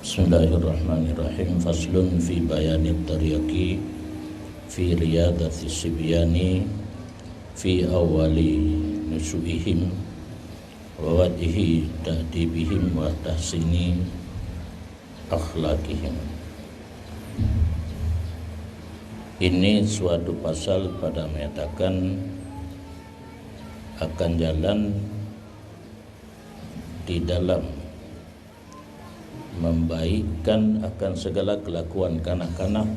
Bismillahirrahmanirrahim. Faslun fi bayanit tariqi fi riyadati sibyani fi awali nusu'ihim wa wajhi ta'dibihim wa tahsini akhlaqihim. Ini suatu pasal pada menyatakan akan jalan di dalam membaikkan akan segala kelakuan kanak-kanak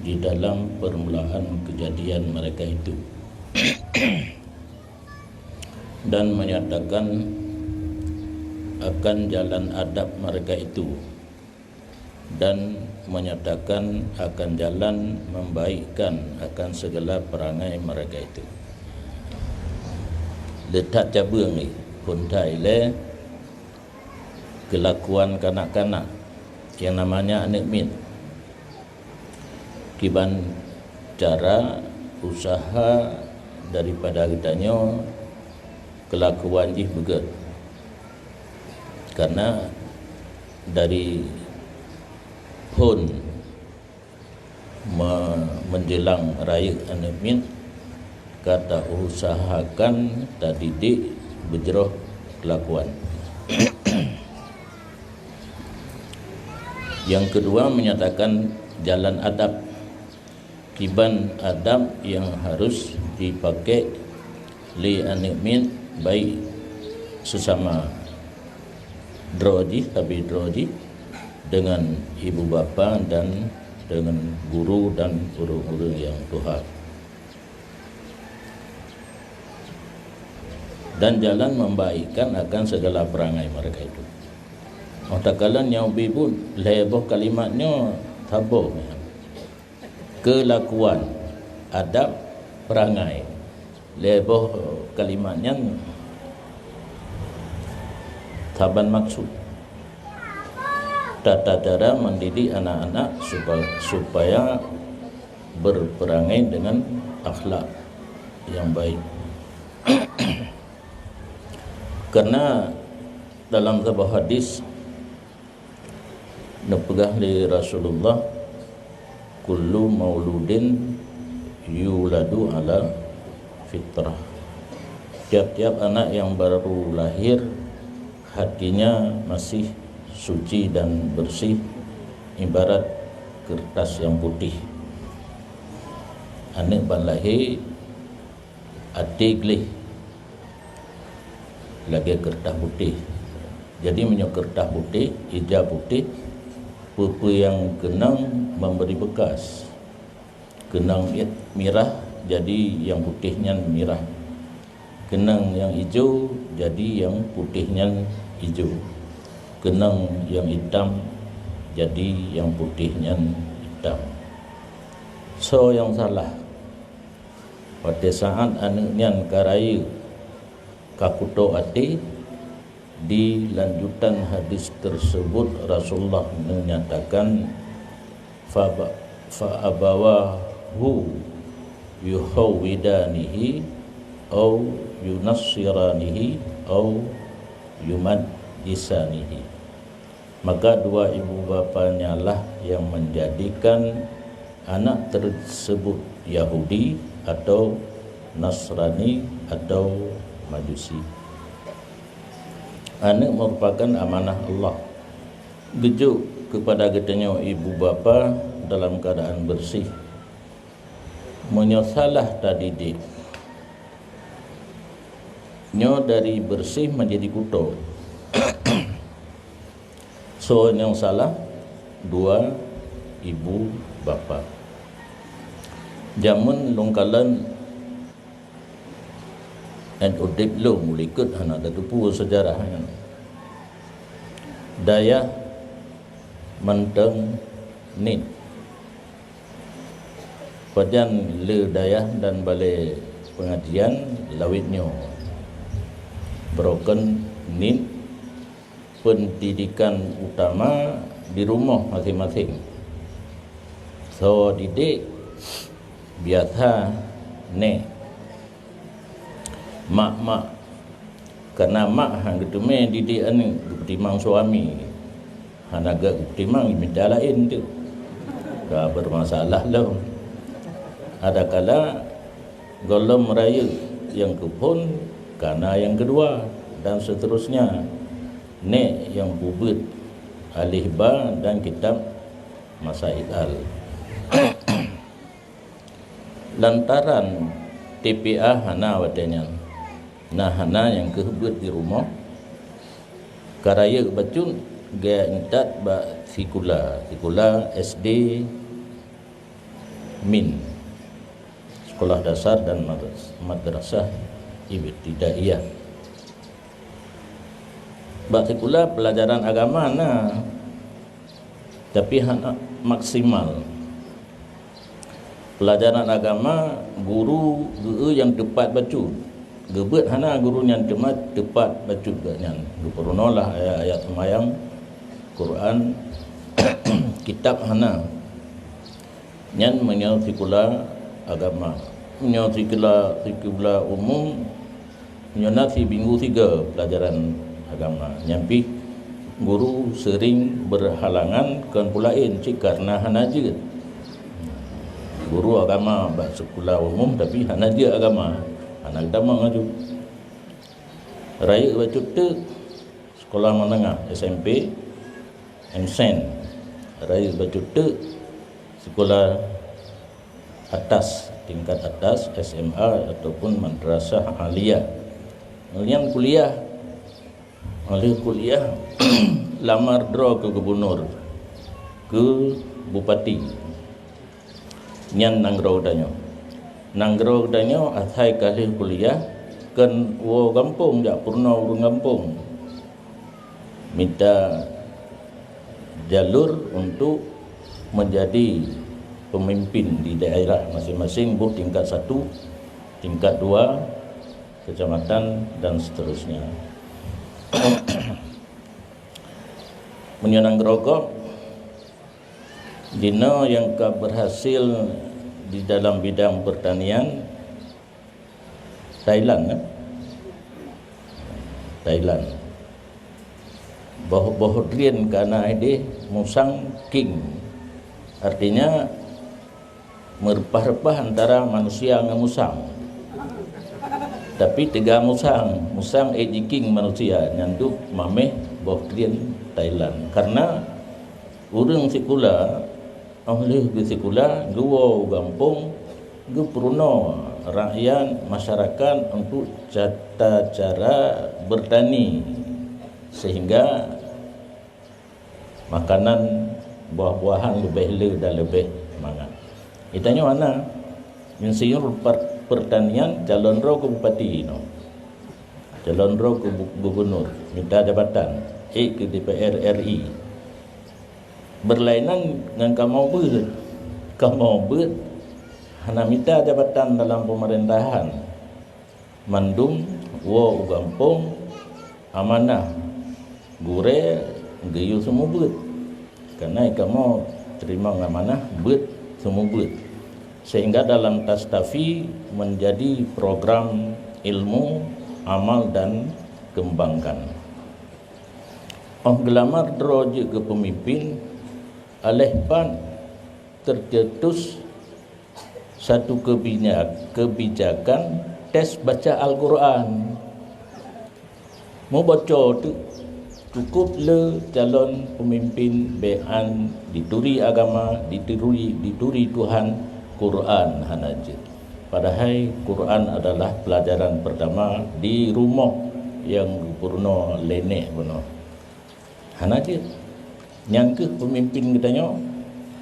di dalam permulaan kejadian mereka itu dan menyatakan akan jalan adab mereka itu dan menyatakan akan jalan membaikkan akan segala perangai mereka itu. Letak cabang ni pun le kelakuan kanak-kanak yang namanya anak min kiban cara usaha daripada kitanya kelakuan jih beget karena dari pun menjelang raya anak min kata usahakan tak didik berjeroh kelakuan. Yang kedua menyatakan jalan adab, kiban adab yang harus dipakai li anak min baik sesama droji tapi droji dengan ibu bapa dan dengan guru dan guru-guru yang Tuhan, dan jalan membaikkan akan segala perangai mereka itu. Matakalan yang pun leboh kalimatnya taboh kelakuan adab perangai leboh kalimatnya taban maksud tata cara mendidik anak-anak supaya berperangai dengan akhlak yang baik. Karena dalam sebuah hadis napegah li Rasulullah kullu mauludin yuladu ala fitrah, tiap-tiap anak yang baru lahir hatinya masih suci dan bersih ibarat kertas yang putih. Anak ban lahir atik lagi kertas putih, jadi minyak kertas putih hijab putih pupu yang kenang memberi bekas, kenang mirah jadi yang putihnya mirah, kenang yang hijau jadi yang putihnya hijau, kenang yang hitam jadi yang putihnya hitam. So yang salah pada saat anaknya karai kakuto ati, di lanjutan hadis tersebut Rasulullah menyatakan fa abawahu yuhawidanihi au yunassiranihi au yumaddisanihi, maka dua ibu bapanya lah yang menjadikan anak tersebut Yahudi atau Nasrani atau Majusi. Anak merupakan amanah Allah. Gejuk kepada getanya ibu bapa dalam keadaan bersih, menyosalah tak didik nyo dari bersih menjadi kuto. So yang salah dua ibu bapa. Jamun longkalan dan udip lo mulikut anak datupu sejarah daya menteng nit padan le daya dan balai pengajian lawitnya broken nit pendidikan utama di rumah masing-masing. So didik biasa ne mak karena mak hang getume didik anu timang suami hanaga timang minta lain tu dah bermasalah lah. Ada kala golom raya yang kepun kana yang kedua dan seterusnya. Nek yang bubut alih ba dan kitab Masail al. Lantaran TPA hana watenya. Nah hana yang kehebut di rumah karaya bacun gaya entat ba sikula SD min sekolah dasar dan madrasah ibtidaiyah. Ba sikula pelajaran agama nah tapi hana maksimal. Pelajaran agama guru yang tepat baca. Gebet hana guru yang tepat baca ganyan. Guperunolah ayat-ayat semayang Quran kitab hana. Nyan menyau sikula agama. Menyau sikula umum menyonati minggu 3 pelajaran agama. Nyampi guru sering berhalangan kan pulain cik karena hana je. Guru agama bak sekolah umum tapi hana je agama. Anak damang ngaju. Raya baca tu sekolah menengah SMP MSen. Raya baca tu sekolah atas tingkat atas SMA ataupun madrasah aliyah. Kemudian kuliah. Oleh kuliah lamar draw ke gubernur, ke bupati. Nyan nangrau danyo athai kali kuliah kan wo kampung jak purna urung kampung. Minta jalur untuk menjadi pemimpin di daerah masing-masing tingkat 1, tingkat 2, kecamatan dan seterusnya. Menyenang gerogok dino yang berhasil di dalam bidang pertanian Thailand boh drian kana ide musang king, artinya merepah-repah antara manusia dengan musang. Tapi tiga musang king manusia nyanduk mameh boh drian Thailand. Karena urang sikula oleh sikula gua gampung gu peruno rakyat masyarakat untuk tata cara bertani sehingga makanan buah-buahan lebih dan lebih semangat. Itanya mana? Insinyur pertanian calon roh ke bupati no. Calon roh ke gubernur minta jabatan ke DPR RI. Berlainan dengan kamu ber hana minta jabatan dalam pemerintahan mandum wo gampung amanah gure geyu semua ber karena kamu terima amanah ber semua ber sehingga dalam Tastafi menjadi program ilmu amal dan kembangkan. Gelamar droje ke pemimpin oleh PAN tercetus satu kebijakan tes baca Al-Quran. Mau baca tu cukup le calon pemimpin be'an dituri agama, dituri Tuhan Quran hanaje. Padahal Quran adalah pelajaran pertama di rumah yang purno lenek benar. Hanaje. Yang ke pemimpin katanya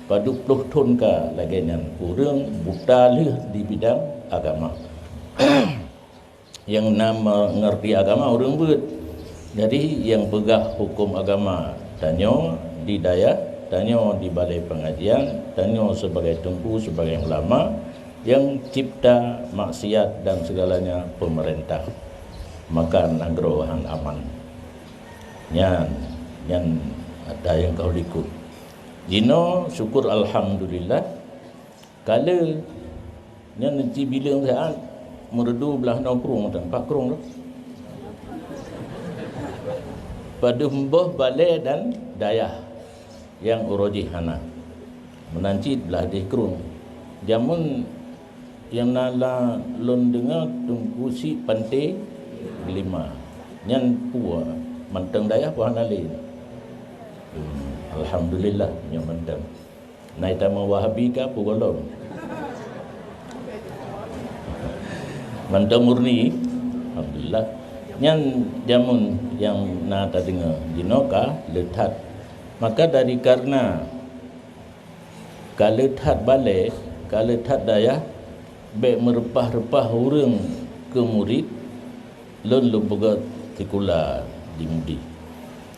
padu puluh tahun ke lagi yang kurang buta leh di bidang agama. Yang nama ngerti agama orang buat. Jadi yang pegah hukum agama tanya di daya, tanya di balai pengajian, tanya sebagai tengku, sebagai ulama, yang cipta maksiat dan segalanya pemerintah. Maka nagrohan aman. Yang ada yang kau ikut. Dino syukur alhamdulillah. Kala nya nanti bilang saat merdu belah 6 krung dan 4 krung tu. Pada hembah balai dan dayah. yang urojih hana menanci belah dikrung jamun yang nala lon dengar tungku si pantai gelima nyan pua manteng daya puan alin. Alhamdulillah yang manteng naik tamu wahabi ka pugolong manteng murni alhamdulillah nyan jamun yang na ta dengar dinoka lethat maka dari karena kalethat balik kalethat daya baik merepah-repah orang ke murid lon lumpugat tikula dimudi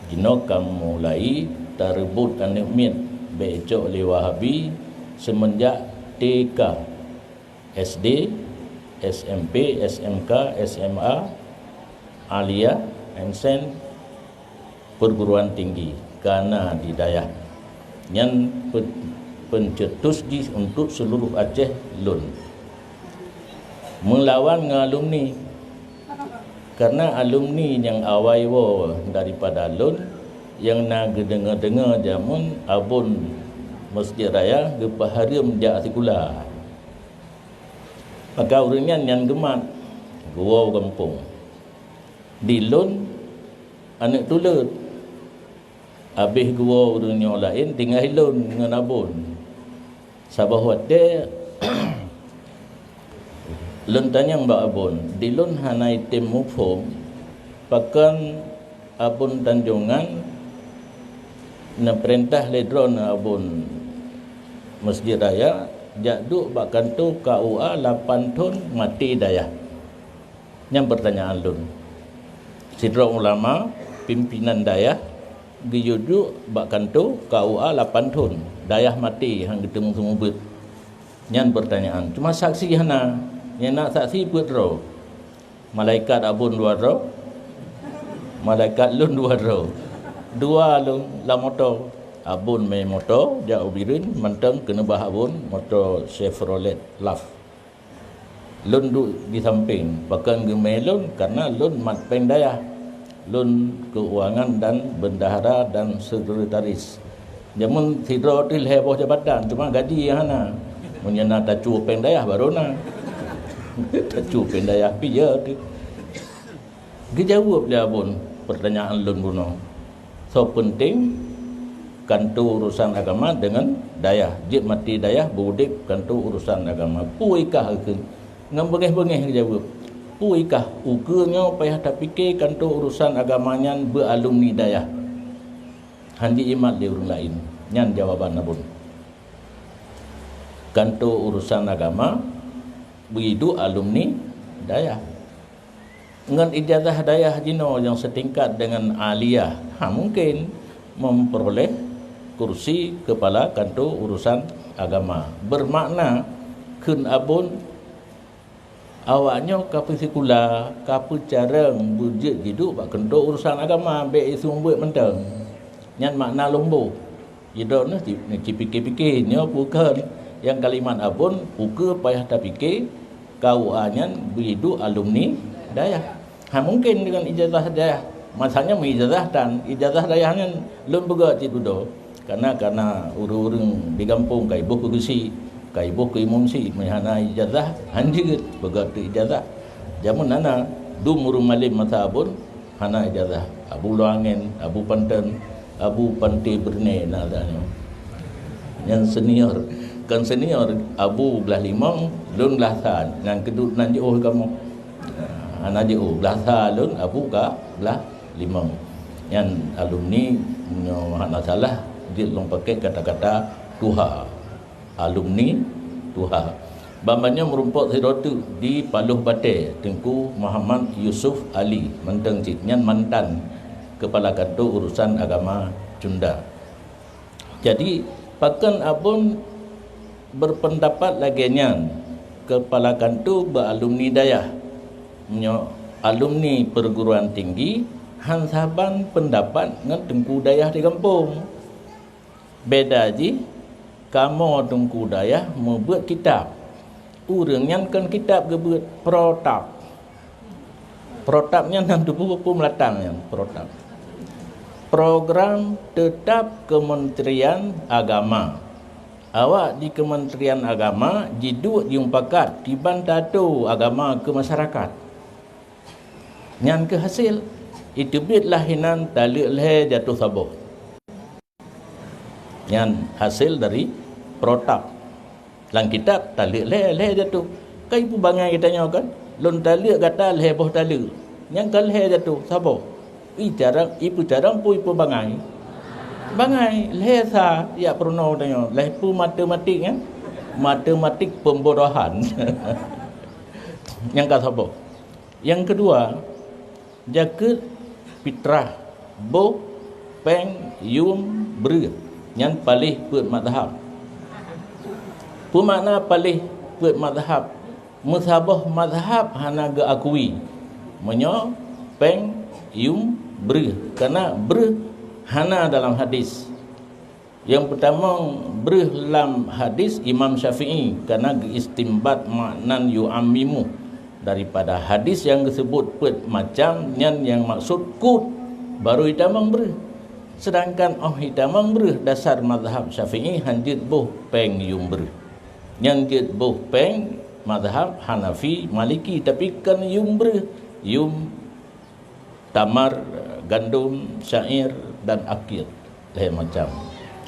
dino kamu mulai tarebut anak mit becok le wahabi semenjak TK SD SMP SMK SMA Alia Ensen perguruan tinggi karena di daya yang pencetus di untuk seluruh Aceh lon melawan dengan alumni karena alumni yang awai wo daripada alun yang nak dengar-dengar jamun abun Masjid Raya gepaharium jak sekula maka orangnya yang gemat gua kampung di lun anak tulut habis gua orangnya lain tinggal lun dengan abun sabah wate lun tanya mbak abun di lun hanai tim mufhum pakan abun Tanjungan na perintah ledron abun Masjid Raya jaduk bakkan tu KUA 8 ton mati daya yang pertanyaan lun sidra ulama pimpinan daya giyujuk bakkan tu KUA 8 ton daya mati hang ketemu semua bet yang pertanyaan cuma saksi hana yang nak saksi buat roh malaikat abun dua roh malaikat lun dua roh dua lun la motor abun main motor jauh birin manteng kena bah abun motor Chevrolet Laf lun duduk di samping bahkan gemai lun karena lun mat pendaya lun keuangan dan bendahara dan sekretaris jamun sidro til heboh jabatan cuma gaji yang hana menyana tacu pendaya baru na tacu pendaya piya tu dijawab dia pun pertanyaan lun buno so penting kantu urusan agama dengan daya jit mati daya budip kantu urusan agama puikah ke ngam bengeh-bengeh jawab puikah ukurnya payah tak fikir kantu urusan agamanya beralumni daya handi imat di orang lain nyan jawaban abun kantu urusan agama begitu alumni daya dengan ijazah daya jino yang setingkat dengan aliyah mungkin memperoleh kursi kepala kantor urusan agama bermakna kun abun awaknya kapu sekula kapu carang bujit hidup bak kantor urusan agama be isu buat mentang nyan makna lombo hidup ni fikir-fikir nya bukan yang kalimat abun uka payah tak fikir kauannya begitu alumni daya mungkin dengan ijazah daya masanya mengijazah dan ijazah dayahnya lun begat itu do karena urung-urung di kampung kai buku kusi kai buku imunsi mahana ijazah hanjit begat ijazah jamun nana du murung malim mata abun hana ijazah abu luangin abu panten abu pantai berne nadanya yang senior kan senior abu belah limang lun belah san yang kedua nanti oh kamu anak je belah san lun abu ka belah limang yang alumni hana salah dia long pakai kata-kata tuha alumni tuha bambanya merumput hirotu di Paluh Bate Tengku Muhammad Yusuf Ali menteng citnyan mantan kepala kantor urusan agama Cunda jadi pakan abun berpendapat laginya kepala kantor beralumni daya alumni perguruan tinggi hansaban pendapat dengan Tengku Dayah di kampung beda ji kamu Tengku Dayah membuat kitab urangnya kan kitab kebuat protapnya nanti buku melatang yang program tetap Kementerian Agama. Awak di Kementerian Agama jiduk diumpakat tiban tato agama ke masyarakat. Yang ke hasil itu bitlah hinan talik leh jatuh sabuh. Yang hasil dari protap. Lang kitab talik leh jatuh. Kai pu bangai kita nyaw kan. Lon talik kata leh boh talik. Yang kan leh jatuh sabuh. Ipu jarang pu bangai. Bangai lesa ya prono tanya lepu matematik kan, matematik pembodohan. Yang kata apa? Yang kedua, jaga fitrah bo peng yum ber yang paling buat mazhab. Pu makna paling buat mazhab. Musabah mazhab hana ga akui. Menyo peng yum ber karena ber hana dalam hadis. Yang pertama berlam hadis Imam Syafi'i karena istimbat maknan yu'ammimu daripada hadis yang disebut pet macam yang maksud kut baru hitamang ber. Sedangkan hitamang ber dasar mazhab Syafi'i hanjit boh peng yum ber. Yang jit boh peng mazhab Hanafi Maliki tapi kan yum ber yum tamar gandum syair dan akir macam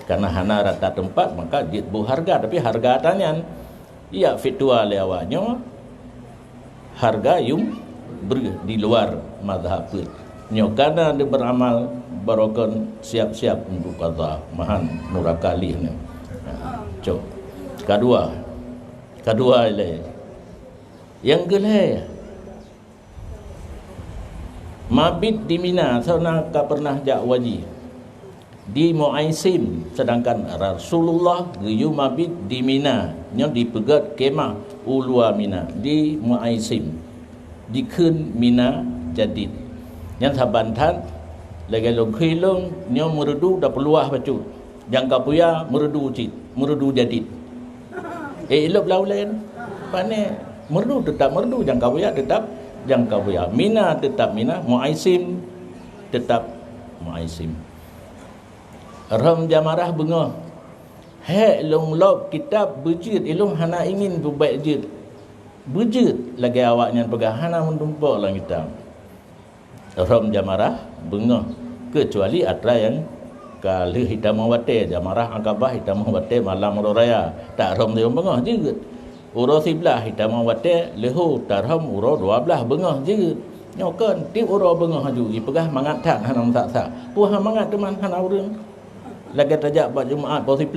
karena hana rata tempat maka jitbu harga tapi harga tanyan ia fitua lewatnya harga yum di luar mazhab nyo karena dia beramal barokon siap-siap untuk qada mahan nurakali ni cok kedua le yang geleh mabit di Mina sana ka pernah jak waji di Muaisim sedangkan Rasulullah geyu mabit di Mina nya dipegat kemah ulua Mina di Muaisim di keun Mina Jadid yang sabantan lagi long khilong nya meredu da peluah bacut jangka puya meredu Jadid elok laulen pane meredu tetap meredu jangka puya tetap jangka buaya. Mina tetap Mina, Muaisim tetap Muaisim. Ram jamarah bengah. Hek long lop kitab bejit ilung hana ingin berbaik jit. Bejit lagi awaknya pegah hana mentumpak lang kitab. Ram jamarah bengah kecuali atra yang kali hitam wate jamarah akabah hitam wate malam raya tak ram dia bengah juga. Uro 11 hitam wate lehu tarham uro 12 bengah je nyokan ti uro bengah ju pegah mangat tak hanam tak puha mangat teman hana urang lagi tajak buat Jumaat pau 10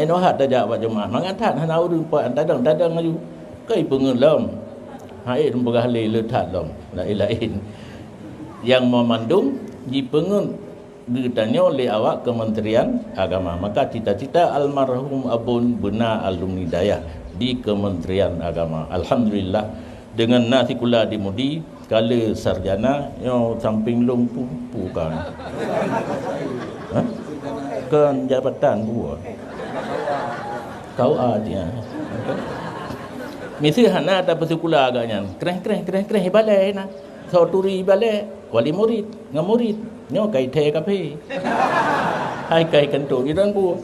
enohat tajak buat Jumaat mangat tak hana urang pa tadang ju kai pengelam hai pegah le letat lom lain yang memandung ji pengen ditanya oleh awak Kementerian Agama maka cita-cita almarhum Abun benar alumni dayah di Kementerian Agama. Alhamdulillah dengan nasikula dimudi kala sarjana yo samping lumpu kan. Kan jabatan buat. Kau dia. Misi hana ada persekula agaknya. Kreh balai na. Sauturi balai wali murid, ngamurid. Nyo kai the kape. Hai kai kanto iran bu.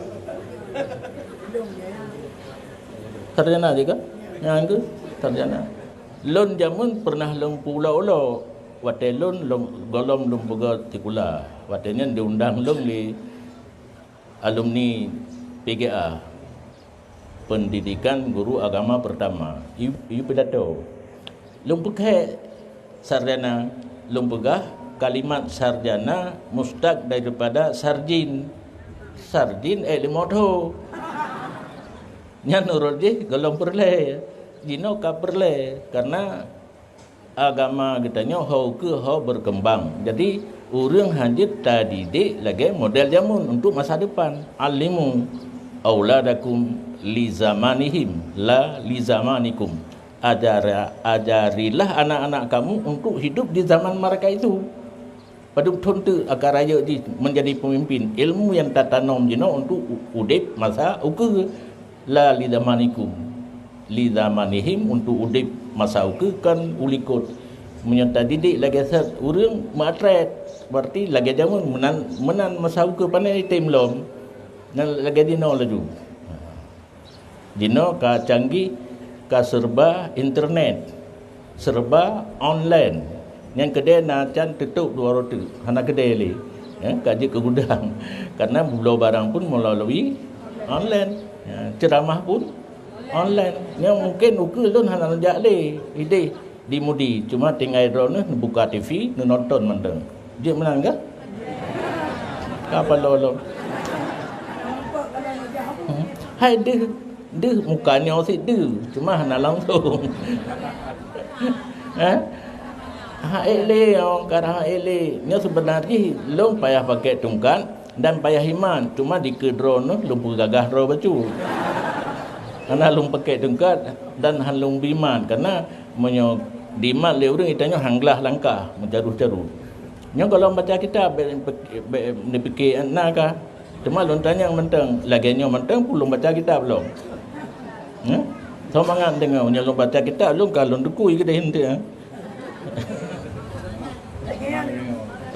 Sarjana juga, yang ke sarjana. Lon jamun pernah lon pulau lo, wate lon golom lon pegat tikula, watenya diundang lon di alumni PGA, pendidikan guru agama pertama. Iu pidato, lon pegah sarjana, lon pegah kalimat sarjana mustaq daripada sarjin limoto. Nya nurul je golong perle jino ka perle karena agama kitanya hau berkembang jadi urang hanjit tadi dik lagi model jamun untuk masa depan alimu auladakum li zamanihim la li zamanikum ajarilah anak-anak kamu untuk hidup di zaman mereka itu paduk tuntu agar raya menjadi pemimpin ilmu yang tertanam jino untuk udip masa ukur la lidamanikum lidamanihim untuk udip masa uke kan ulikut menyerta didik lagi sat urang matret berarti lagi jamun menan masa ke pandai tim lom nan lagi dino laju dino ka canggih ka serba internet serba online yang kedai nak can tutup dua roti hana kedai le kaji ke gudang karena belau barang pun melalui online ceramah pun online yang mungkin ukul tu hana jak le ide di mudi cuma tinggal drone buka TV nonton mandang dia menang ke apa lo hai dia mukanya si dia cuma hana langsung ele orang kata ele nya sebenarnya long payah pakai tungkan dan payah iman cuma di kedron lumpu gagah ro bacu karena lung pakai tungkat dan halung biman karena menyo dimat le urang itanya hanglah langkah menjaru-jaru nya kalau baca kitab ni fikir anaka cuma lon tanya mentang laginya mentang pun baca kitab belum somangan dengar nya lon baca kitab lon kalau dekui ke dah hente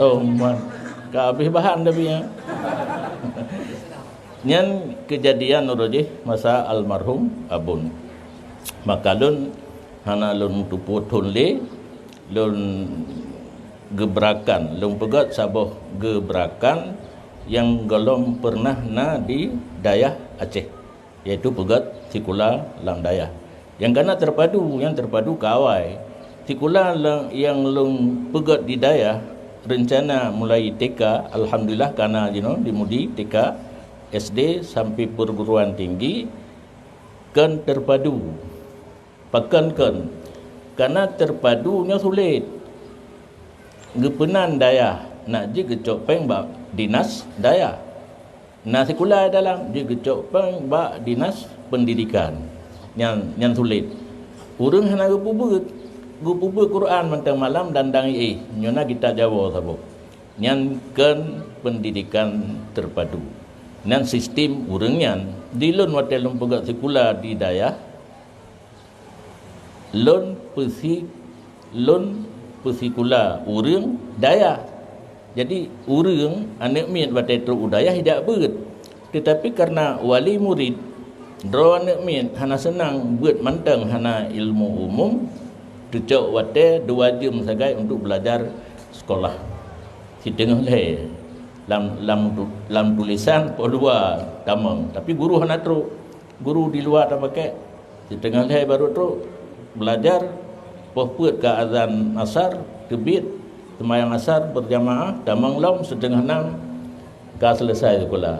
oh man ka habis bahan dah biar nyan kejadian roje masa almarhum abun maka lun hana lun tuput hunle lun gebrakan lun pegat saboh gebrakan yang golong pernah na di dayah Aceh iaitu pegat sikula lam dayah yang kana terpadu yang terpadu kawai sikula yang lun pegat di dayah rencana mulai TK alhamdulillah karena dimudi TK SD sampai perguruan tinggi kan terpadu pakan kan karena terpadunya sulit gepenan daya nak je gecok peng bak dinas daya na sekolah dalam je gecok peng bak dinas pendidikan yang sulit urang hana gupu Quran mentang malam dan dangi nyona kita Jawa sabo nyan kan pendidikan terpadu nan sistem urangnya di lon watel lembaga sekolah di daya lon pesikula urang daya jadi urang anak miat watel tru udaya tidak beut tetapi karena wali murid dro anak miat hana senang buat mantang hana ilmu umum tucuk watel 2 jam sagai untuk belajar sekolah sidengah le lam tulisan dua tamang tapi guru hana tru guru di luar tak pakai di tengah leh baru tru belajar peput ke azan asar kebit sembahyang asar berjamaah tamang lam setengah 6 ka selesai sekolah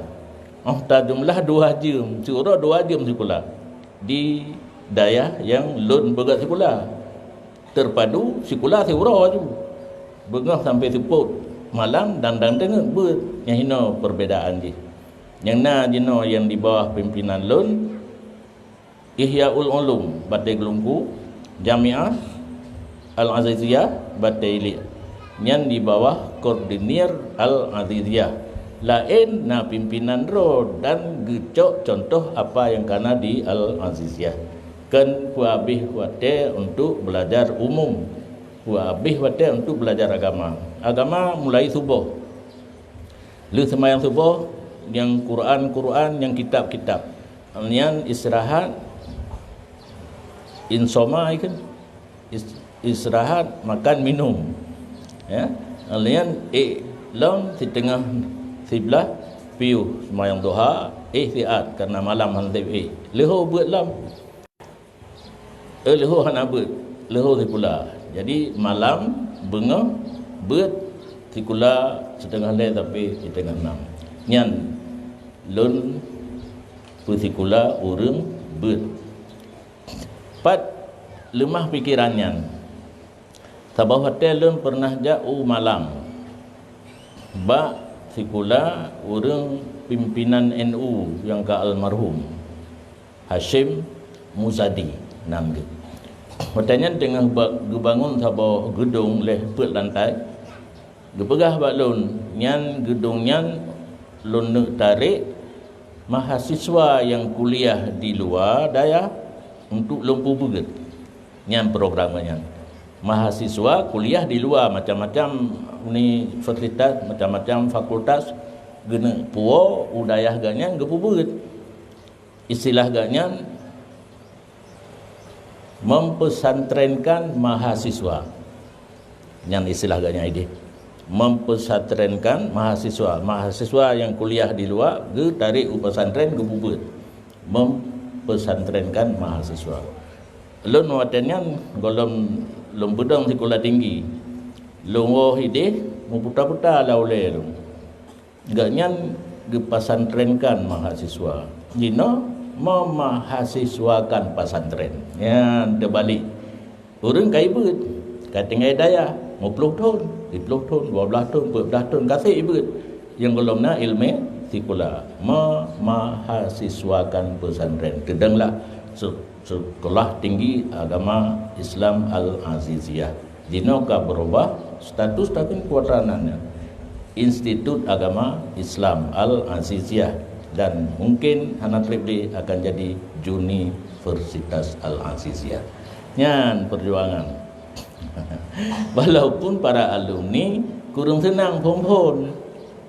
tak jumlah 2 jam curah 2 jam sekolah di daya yang lun begat sekolah terpadu sekolah seurah tu bengah sampai seput malam dan tengah ber yang hina perbezaan je yang na jino yang di bawah pimpinan lun Ihyaul Ulum Batai Gelungku Jamiah Al-Aziziyah Batai Ilik yang di bawah koordinir Al-Aziziyah lain na pimpinan ro dan gecok contoh apa yang kana di Al-Aziziyah kan puabih wate untuk belajar umum puabih wate untuk belajar agama mulai subuh lu sembahyang subuh yang Quran yang kitab-kitab yang istirahat insoma kan istirahat makan minum ya alian long di tengah sebelah piu sembahyang duha ihtiat karena malam hantib leho buat lam leho hana buat leho sekula jadi malam benga buat sekula setengah le tapi di tengah 6 nyan lun pusikula urang buat pat lemah pikirannya sabah hotel lun pernah jauh malam ba sikula urang pimpinan NU yang ke almarhum Hashim Muzadi nam dia hotelnya tengah bangun sabah gedung leh put lantai gepegah bak lun nyan gedung nyan lun nak tarik mahasiswa yang kuliah di luar daya untuk lempu beget nyan programnya mahasiswa kuliah di luar macam-macam universitas, macam-macam fakultas gena puo udayah ganyan gepubut istilah ganyan mempesantrenkan mahasiswa yang istilah ganyan ide mempesantrenkan mahasiswa yang kuliah di luar ge tarik pesantren gepubut mempesantrenkan mahasiswa lun watenyan golom lum bedang sekolah tinggi lum wo ide muputa-puta laule lum ganyan gepasantrenkan mahasiswa jino memahasiswakan pesantren ya terbalik urang kai beut katingai daya 10 tahun 10 tahun 12 tahun 14 tahun kasih beut yang golomna ilmu sekolah memahasiswakan pesantren tedanglah sekolah tinggi agama Islam Al-Aziziyah jino ka berubah status tapi kuadranannya Institut Agama Islam Al-Aziziyah dan mungkin anak Tripli akan jadi Universitas Al-Aziziyah. Nyan perjuangan. Walaupun para alumni kurang senang pon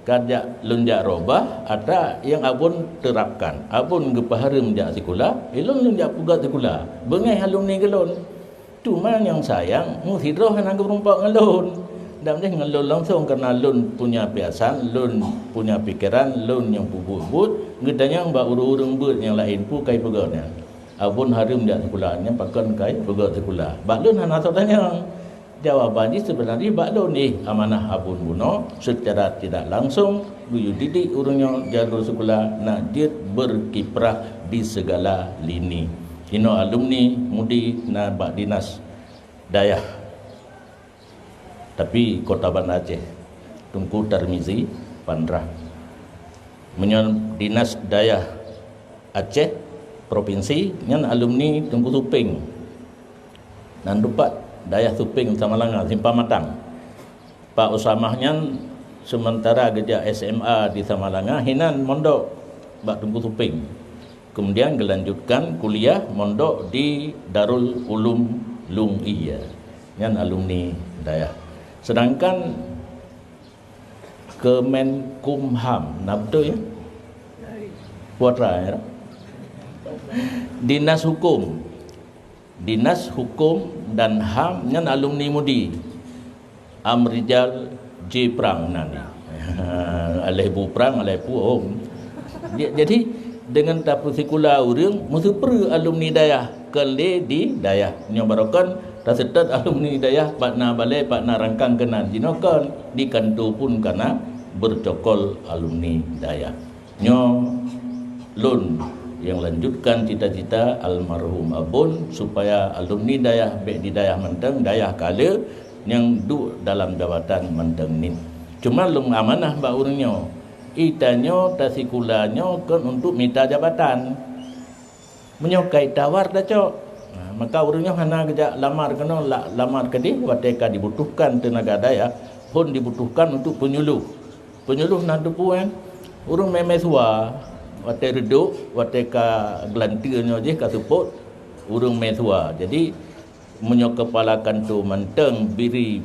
kajak lunjak robah ada yang abun terapkan. Abun gepaharum jak sekolah, elon lunjak pugat sekolah. Bengai alumni gelon. Cuma yang sayang muhidroh nang berumpak ngelon. Dan dia ngelun langsung kerana lun punya piasan, lun punya pikiran, lun yang bubut-bubut, ngedanya mbak urung-urung but yang lain pu kai pegawnya. Abun harum dia sekolahnya pakan kai pegaw sekolah. Bak lun hana tanya. Jawabannya sebenarnya bak lun amanah abun buno secara tidak langsung guyu didik urungnya jalur sekolah nak dia berkiprah di segala lini. Kino alumni mudi na bak dinas dayah tapi Kota Banda Aceh Tunku Tarmizi Pandrah menyon dinas daya Aceh provinsi nyan alumni Tunku Suping dan dupat daya Suping Samalanga Simpang Matang Pak Usamah nyan sementara kerja SMA di Samalanga hinan mondok Pak Tunku Suping kemudian gelanjutkan kuliah mondok di Darul Ulum Lungiya nyan alumni daya. Sedangkan Kemenkumham, nah betul ya? Putra ya? Dinas Hukum dan HAM yang alumni mudi Amrijal J. Prang nani alih bu Prang, alih bu Om. Jadi dengan tapu sekula urang mesti perlu alumni dayah kele di dayah nyobarokan tasetat alumni dayah pakna balai pakna rangkang kenan jinokon di kantor pun karena bercokol alumni dayah nyo lun yang lanjutkan cita-cita almarhum abun supaya alumni dayah baik di dayah Menteng dayah kala yang duduk dalam jabatan Menteng ni cuma lum amanah mbak urangnya itanyo tasikulanyo kan untuk minta jabatan menyokai tawar dah cok maka urangnya hana kerja lamar kena lamar kedi wateka dibutuhkan tenaga daya pun dibutuhkan untuk penyuluh nak dupuan urang memesua wate reduk wateka gelantirnya je ka support urang mesua jadi menyo kepala kantor Menteng biri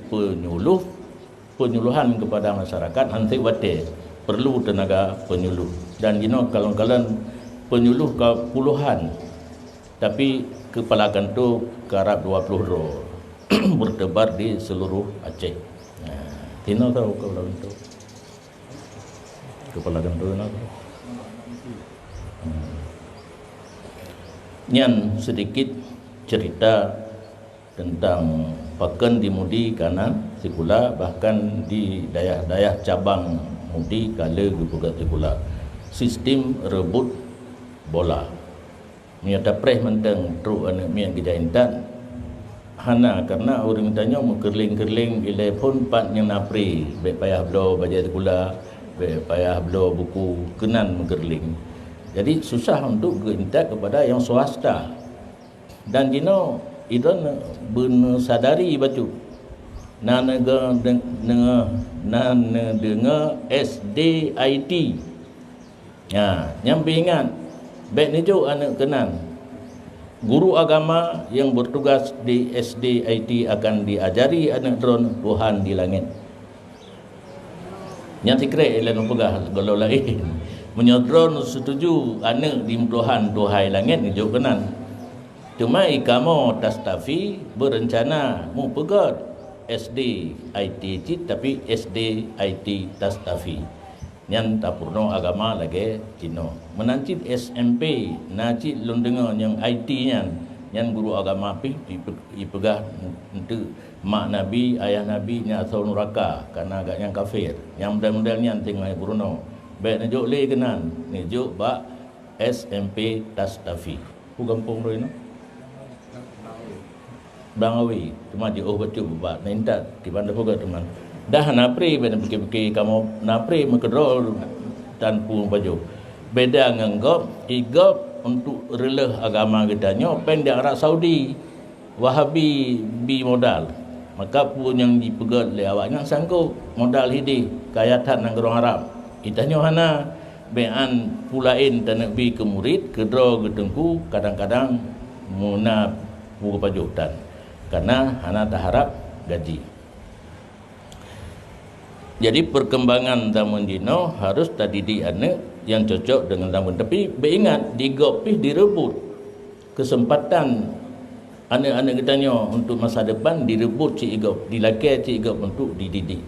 penyuluhan kepada masyarakat hanti wate perlu tenaga penyuluh dan kalau penyuluh ke puluhan tapi kepala kantor karab 20 ro bertebar di seluruh Aceh. Tino tahu kepala kantor. Kepala kantor apa? Nyan sedikit cerita tentang pakan di mudi kanan sekula bahkan di dayah-dayah cabang mudi kala gugat sekula. Sistem rebut bola. Ni ada preh menteng tru anak mian gejaintan hana karena orang tanya mau kerling-kerling bila pun pat yang napri baik payah belo baca sekolah baik payah belo buku kenan mengerling jadi susah untuk geintak kepada yang swasta dan gino idon ben sadari bacu nan dengar SDIT ya nyampi ingat baik ni jo anak kenan Guru agama yang bertugas di SD IT akan diajari anak drone Tuhan di langit. Yang secret ialah pegah kalau lain. Menyodron setuju anak di Tuhan Tuhai langit ni jauh kenan. Cuma ikamo tastafi berencana mu pegat SD IT cit tapi SD IT tastafi. Yang tak purno agama lagi Cino. Menancit SMP nacit lundenga yang IT yang guru agama pi ipegah untuk mak nabi ayah nabi nya asal neraka karena agak yang kafir. Yang model-modelnya tengah purno. Baik najuk le kenan najuk ba SMP tastafi. Ku kampung roi no. Bangawi cuma di baca ba nentat di bandar pun teman. Dah napri benda fikir-fikir kamu napri mekedrol tanpa baju. Beda nganggap igap untuk relah agama kitanya pen di Arab Saudi Wahabi bi modal. Maka pun yang dipegat le awaknya sanggup modal hidi kayatan nang orang Arab. Itanya hana bean pulain tanak bi ke murid kedra gedengku kadang-kadang muna buku pajutan. Karena hana tak harap gaji. Jadi perkembangan zaman dino harus tadidik anak yang cocok dengan zaman. Tapi beringat digopih direbut kesempatan anak-anak kitanya untuk masa depan direbut cik igop, dilakai cik igop untuk dididik.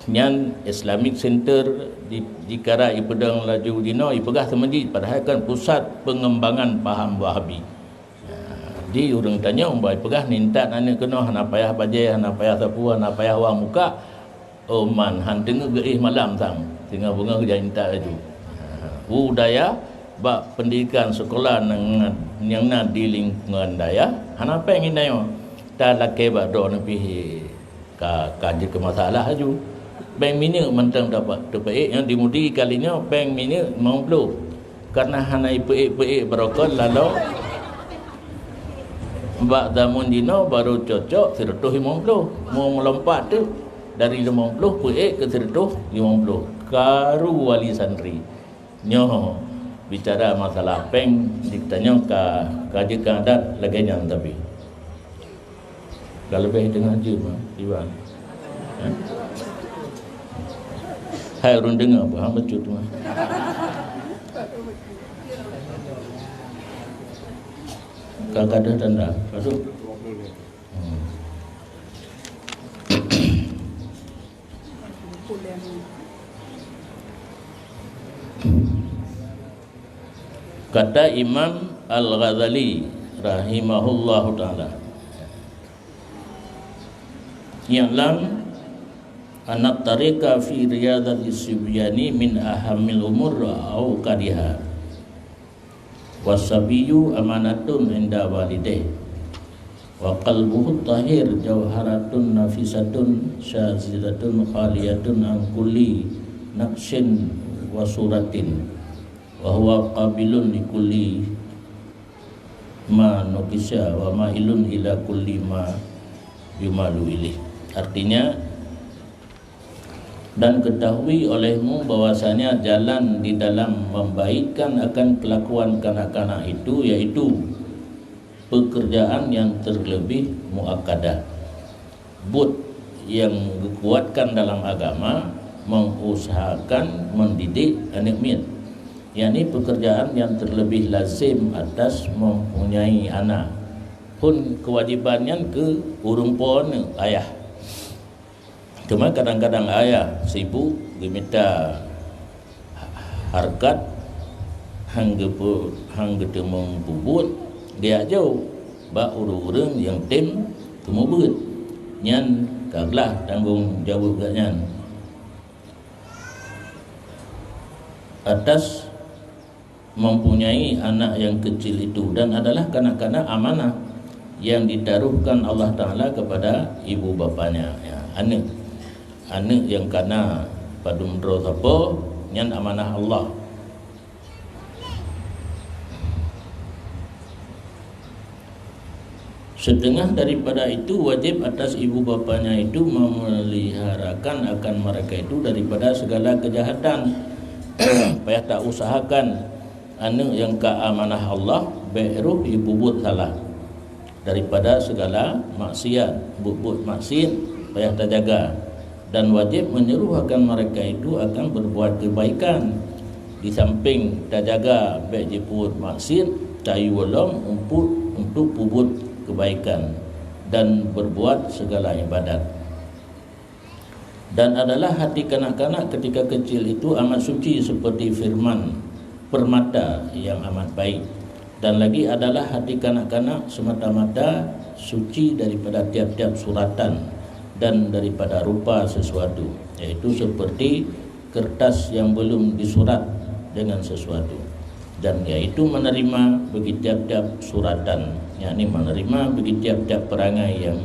Yang Islamic Center di Karai Pedang Laju dino ipegah temendi padahal kan pusat pengembangan faham Wahabi. Di orang tanya umbai pegah nintat anak kena hana payah bajai, hana payah sapu, hana payah wang muka. Oh man, han dengar geih malam sang, tengah bunga kerja intak laju. Budaya, bak pendidikan sekolah yang nak di lingkungan daya, han apa yang ini yo? Tak laki bak do nabi kaji ke masalah laju. Bank mini mentang dapat terbaik yang dimudi kalinya bank mini 50. Karena hana ipe berokol lalu bak zaman dino baru cocok 150 mau melompat tu. Dari 50 ke 150 karu wali santri nyo bicara masalah peng ditanya kaji adat laganya tapi kalau lebih dengar je mah Iwan hai urun dengar apa hang becut mah kadang-kadang tanda masuk kata Imam Al-Ghazali rahimahullahu ta'ala, ya'lam anat tariqa fi riyadati sibyani min ahamil umur au kadiha wasabiyu amanatun inda walideh wa qalbuhu tahir jawharatun nafisatun syazidatun khaliyatun an kulli naqshin wa suratin wa huwa qabilun li kulli ma nukisha wa ma'ilun ila kulli ma yumalu ilih. Artinya, dan ketahui olehmu bahwasanya jalan di dalam membaikkan akan kelakuan kanak-kanak itu yaitu pekerjaan yang terlebih muakkadah, but yang dikuatkan dalam agama, mengusahakan mendidik anak miat, yakni pekerjaan yang terlebih lazim atas mempunyai anak pun kewajibannya ke urung pon ayah. Cuma kadang-kadang ayah sibuk diminta harkat hangga temung bubut dia jauh ba urung-urung yang tim temubut nyan kaglah tanggung jawab ganyan atas mempunyai anak yang kecil itu, dan adalah kanak-kanak amanah yang ditaruhkan Allah Ta'ala kepada ibu bapanya ya, anak yang kana padum dro sapa nyan amanah Allah. Setengah daripada itu wajib atas ibu bapanya itu memeliharakan akan mereka itu daripada segala kejahatan. Payah tak usahakan anak yang ke amanah Allah beruh ibubut salah daripada segala maksiat, bubut maksiat payah terjaga, dan wajib menyeru akan mereka itu akan berbuat kebaikan. Di samping terjaga baik jiput maksiat, tayu walam untuk bubut kebaikan dan berbuat segala ibadat. Dan adalah hati kanak-kanak ketika kecil itu amat suci seperti firman permata yang amat baik. Dan lagi adalah hati kanak-kanak semata-mata suci daripada tiap-tiap suratan dan daripada rupa sesuatu, yaitu seperti kertas yang belum disurat dengan sesuatu, dan yaitu menerima bagi tiap-tiap suratan, yakni menerima bagi tiap-tiap perangai yang,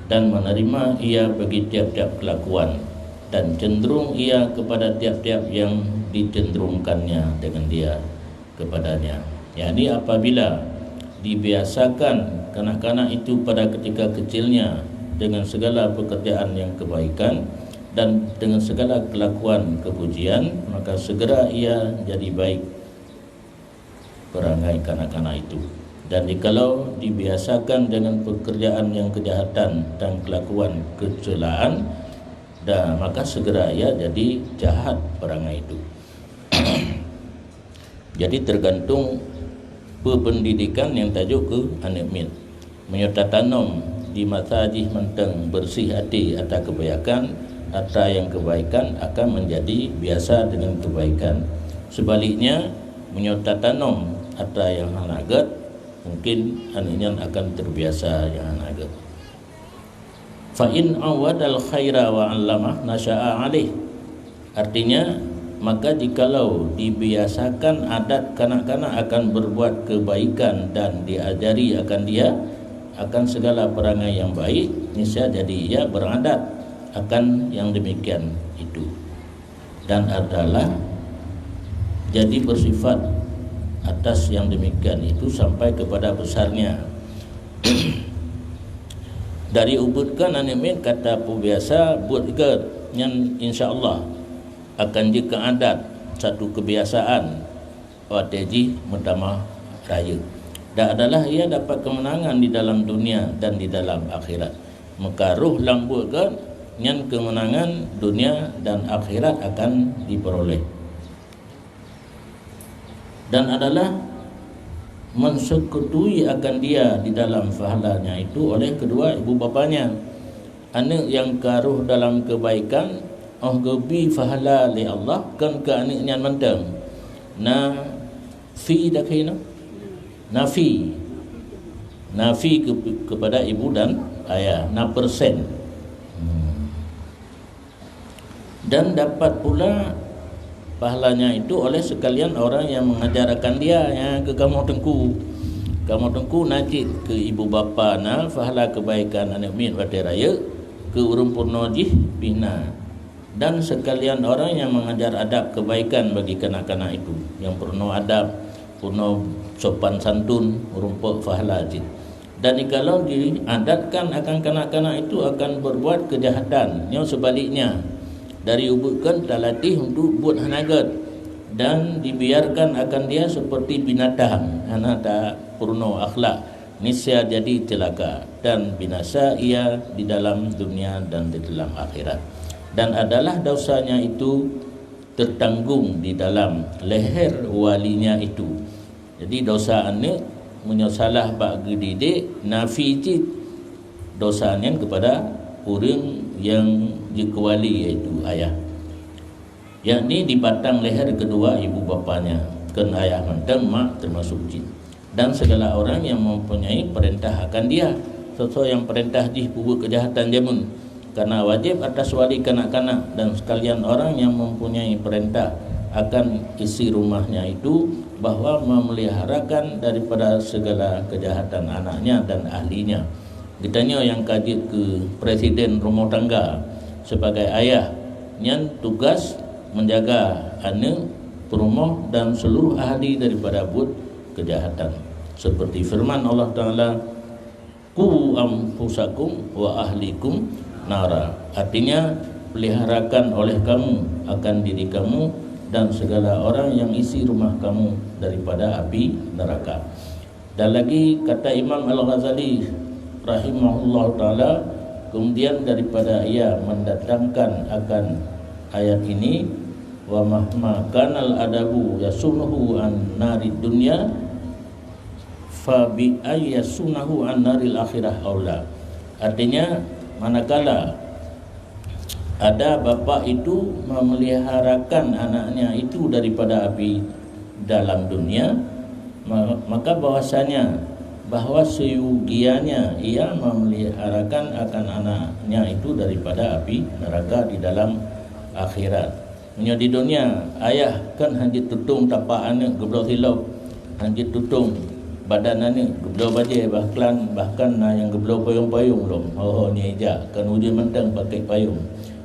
dan menerima ia bagi tiap-tiap kelakuan, dan cenderung ia kepada tiap-tiap yang dicenderungkannya dengan dia kepadanya. Yakni apabila dibiasakan kanak-kanak itu pada ketika kecilnya dengan segala pekerjaan yang kebaikan dan dengan segala kelakuan kepujian, maka segera ia jadi baik perangai kanak-kanak itu. Dan jikalau dibiasakan dengan pekerjaan yang kejahatan dan kelakuan kecelaan, dan maka segera ia jadi jahat perangai itu. Jadi tergantung pendidikan yang tajuk ke anak min, menyerta tanam di masajid menteng bersih hati atas kebaikan, atas yang kebaikan akan menjadi biasa dengan kebaikan. Sebaliknya menyerta tanam atas yang hanagat, mungkin anaknya akan terbiasa yang hanagat. Fa in awadal khaira wa 'allamah nasya'a alaih. Artinya, maka jikalau dibiasakan adat kanak-kanak akan berbuat kebaikan dan diajari akan dia akan segala perangai yang baik, niscaya jadi ia beradat akan yang demikian itu, dan adalah jadi bersifat atas yang demikian itu sampai kepada besarnya. Dari ubudkan animin kata biasa buat ke yang insyaallah akan jika adat satu kebiasaan wateji mutama raya, dan adalah ia dapat kemenangan di dalam dunia dan di dalam akhirat. Maka ruh lambut kan yang kemenangan dunia dan akhirat akan diperoleh, dan adalah mensekutui akan dia di dalam pahalanya itu oleh kedua ibu bapanya. Anak yang karuh dalam kebaikan gebi fahala li Allah kan ke anaknya mentang na fi dakina nafi kepada ibu dan ayah na persen, dan dapat pula pahalanya itu oleh sekalian orang yang mengajarkan dia yang ke kamu tengku najib ke ibu bapa na pahala kebaikan anak min wate raya ke urung purnojih bina, dan sekalian orang yang mengajar adab kebaikan bagi kanak-kanak itu yang purno adab, purno sopan santun, rumput pahala jin. Dan kalau diadatkan akan kanak-kanak itu akan berbuat kejahatan, yang sebaliknya dari ubudkan talatih untuk buat hanagat, dan dibiarkan akan dia seperti binatang, anak tak purno akhlak, niscaya jadi celaka dan binasa ia di dalam dunia dan di dalam akhirat. Dan adalah dosanya itu tertanggung di dalam leher walinya itu. Jadi dosa anak menyosalah bagi didik nafi dosanya kepada orang yang dikewali, iaitu ayah, yakni di batang leher kedua ibu bapanya, kan ayah mentang mak termasuk jin, dan segala orang yang mempunyai perintah akan dia sesuai yang perintah di buat kejahatan jamun. Karena wajib atas wali kanak-kanak dan sekalian orang yang mempunyai perintah akan isi rumahnya itu bahawa memeliharakan daripada segala kejahatan anaknya dan ahlinya. Kitanya yang kaji ke presiden rumah tangga sebagai ayah yang tugas menjaga anak, perumah dan seluruh ahli daripada buat kejahatan. Seperti firman Allah Ta'ala, Qu anfusakum wa ahlikum nara. Artinya peliharakan oleh kamu akan diri kamu dan segala orang yang isi rumah kamu daripada api neraka. Dan lagi kata Imam Al-Ghazali rahimahullah ta'ala, kemudian daripada ia mendatangkan akan ayat ini, wa mahma kanal adabu yasunuhu an narid dunya fa bi ayyasunahu an naril akhirah aula. Artinya, manakala ada bapa itu memeliharakan anaknya itu daripada api dalam dunia, maka bahwasanya bahawa seyugiannya ia memeliharakan akan anaknya itu daripada api neraka di dalam akhirat. Punya di dunia ayah kan hanya tutung tapak anak geblau silau, hanya tutung badan anak geblau bajai, bahkan yang geblau payung-payung lom. Oh ni aja kan hujan mentang pakai payung.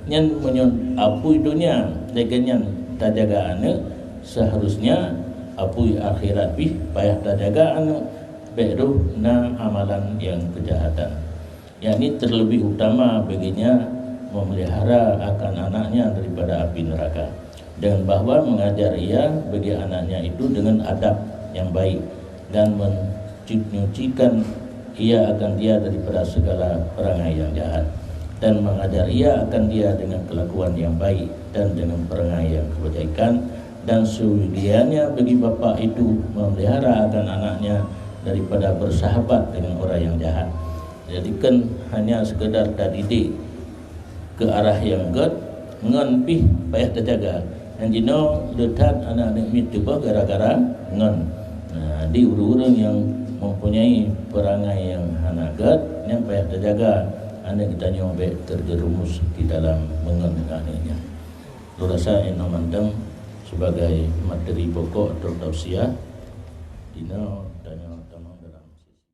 Nyan menyon apui dunia deganyan tak jaga anak, seharusnya apui akhirat bih payah tak jaga anak beruh na amalan yang kejahatan. Yang ini terlebih utama baginya memelihara akan anaknya daripada api neraka, dengan bahawa mengajar ia bagi anaknya itu dengan adab yang baik dan menyucikan ia akan dia daripada segala perangai yang jahat, dan mengajar ia akan dia dengan kelakuan yang baik dan dengan perangai yang kebaikan. Dan seudiannya bagi bapa itu memelihara akan anaknya daripada bersahabat dengan orang yang jahat. Jadi kan hanya sekedar tak didik ke arah yang god ngon pih payah terjaga. Dan jino letak anak-anak ni cuba gara-gara ngon. Nah, di urang yang mempunyai perangai yang anak god yang payah terjaga, anak kita nyobek terjerumus di dalam mengon anaknya. Lu rasa eno mandang sebagai materi pokok atau tausiah dina